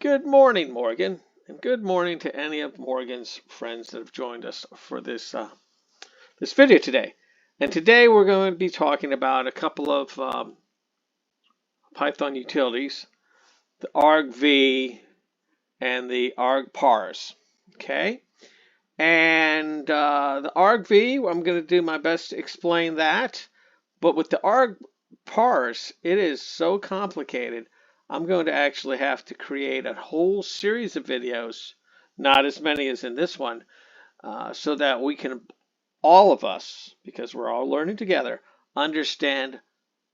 Good morning, Morgan, and good morning to any of Morgan's friends that have joined us for this video today. And today we're going to be talking about a couple of Python utilities, the argv and the argparse. Okay, and the argv, I'm going to do my best to explain that, but with the argparse, it is so complicated. I'm going to actually have to create a whole series of videos, not as many as in this one, so that we can, all of us, because we're all learning together, understand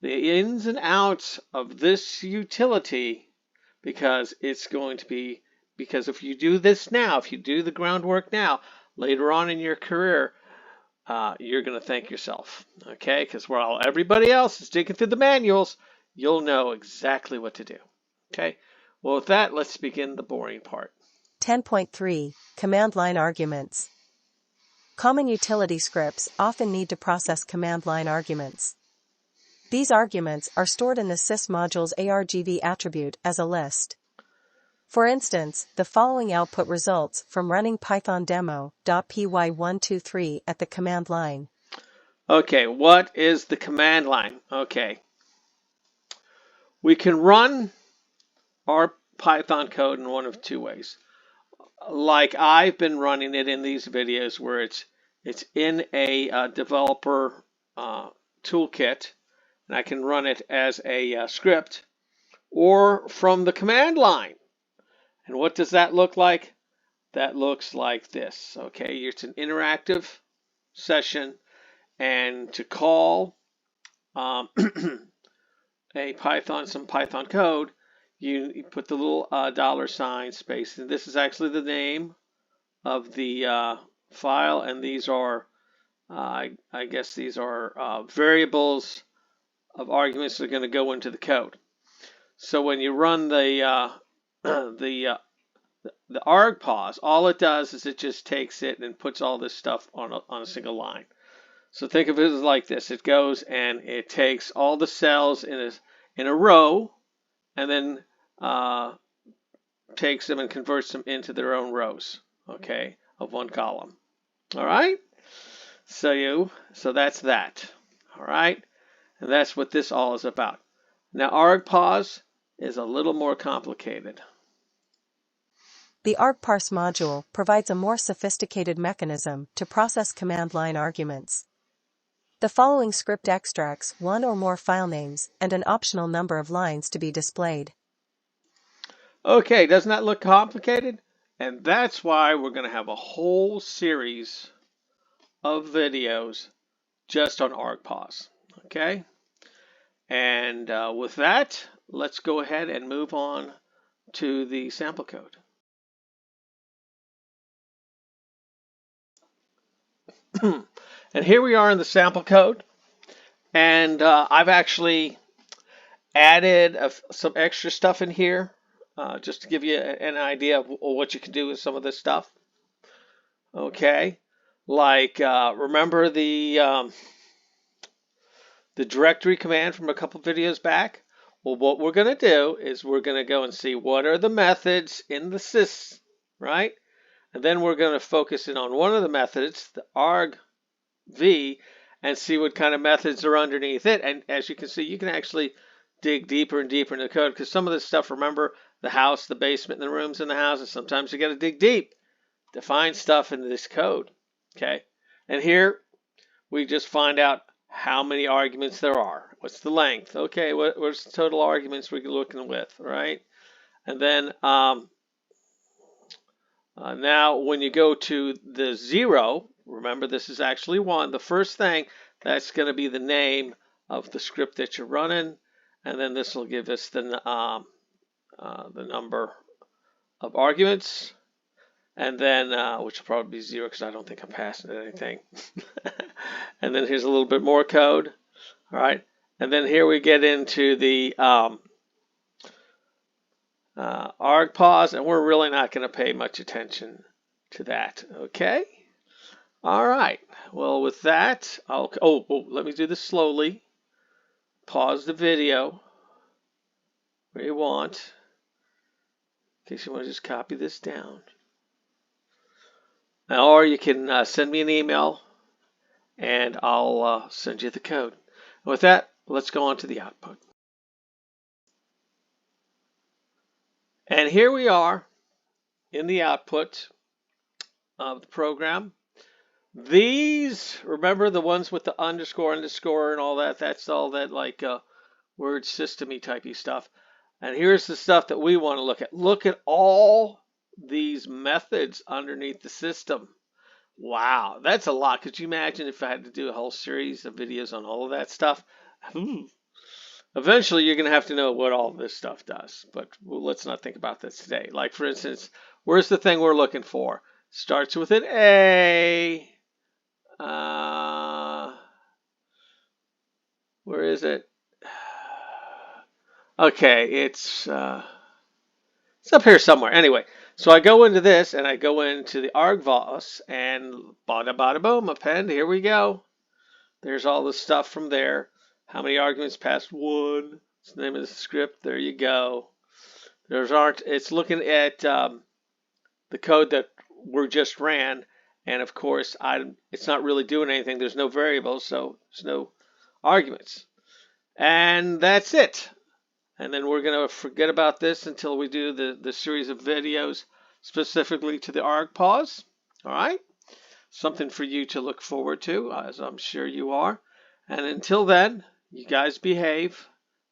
the ins and outs of this utility, because it's going to be, because if you do this now, if you do the groundwork now, later on in your career, you're going to thank yourself, okay? Because while everybody else is digging through the manuals, you'll know exactly what to do. Okay, well, with that, let's begin the boring part. 10.3 Command line arguments. Common utility scripts often need to process command line arguments. These arguments are stored in the sys module's argv attribute as a list. For instance, the following output results from running python demo.py123 at the command line. Okay, what is the command line? Okay, we can run our Python code in one of two ways. Like I've been running it in these videos where it's in a developer toolkit, and I can run it as a script, or from the command line. And what does that look like? That looks like this. Okay, it's an interactive session, and to call some Python code, you put the little $ space, and this is actually the name of the file, and these are, I guess these are variables of arguments that are going to go into the code. So when you run the argparse, all it does is it just takes it and puts all this stuff on a single line. So think of it as like this. It goes and it takes all the cells in a row, and then takes them and converts them into their own rows, okay, of one column. All right? So that's that. All right? And that's what this all is about. Now, argparse is a little more complicated. The argparse module provides a more sophisticated mechanism to process command line arguments. The following script extracts one or more file names and an optional number of lines to be displayed. Okay, doesn't that look complicated? And that's why we're going to have a whole series of videos just on argparse. Okay? And with that, let's go ahead and move on to the sample code. And here we are in the sample code, and I've actually added some extra stuff in here just to give you an idea of what you can do with some of this stuff. Okay, like remember the directory command from a couple videos back? Well, what we're going to do is we're going to go and see what are the methods in the sys, right? And then we're going to focus in on one of the methods, the argv, and see what kind of methods are underneath it. And as you can see, you can actually dig deeper and deeper into the code, because some of this stuff, remember, the house, the basement, and the rooms in the house, and sometimes you got to dig deep to find stuff in this code. Okay, and here we just find out how many arguments there are. What's the length? Okay, what's the total arguments we're looking with, right? And then now when you go to the 0, remember this is actually 1. The first thing, that's going to be the name of the script that you're running, and then this will give us the number of arguments, and then which will probably be 0 because I don't think I'm passing anything. And then here's a little bit more code. All right, and then here we get into the argparse, and we're really not going to pay much attention to that. Okay. All right. Well, with that, let me do this slowly. Pause the video where you want. case you want to just copy this down. Or you can send me an email and I'll send you the code. With that, let's go on to the output. And here we are in the output of the program. These, remember the ones with the underscore and all that, that's all that like word system-y typey stuff. And here's the stuff that we want to look at. Look at all these methods underneath the system. Wow, that's a lot. Could you imagine if I had to do a whole series of videos on all of that stuff? Eventually, you're going to have to know what all this stuff does. But let's not think about this today. Like, for instance, where's the thing we're looking for? Starts with an A. Where is it? Okay, it's up here somewhere. Anyway, so I go into this and I go into the argv and bada bada boom, append. Here we go. There's all the stuff from there. How many arguments passed? 1. It's the name of the script. There you go. It's looking at the code that we just ran, and of course, it's not really doing anything. There's no variables, so there's no arguments. And that's it. And then we're going to forget about this until we do the series of videos specifically to the argparse. All right? Something for you to look forward to, as I'm sure you are. And until then, you guys behave.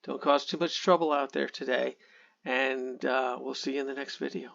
Don't cause too much trouble out there today. And we'll see you in the next video.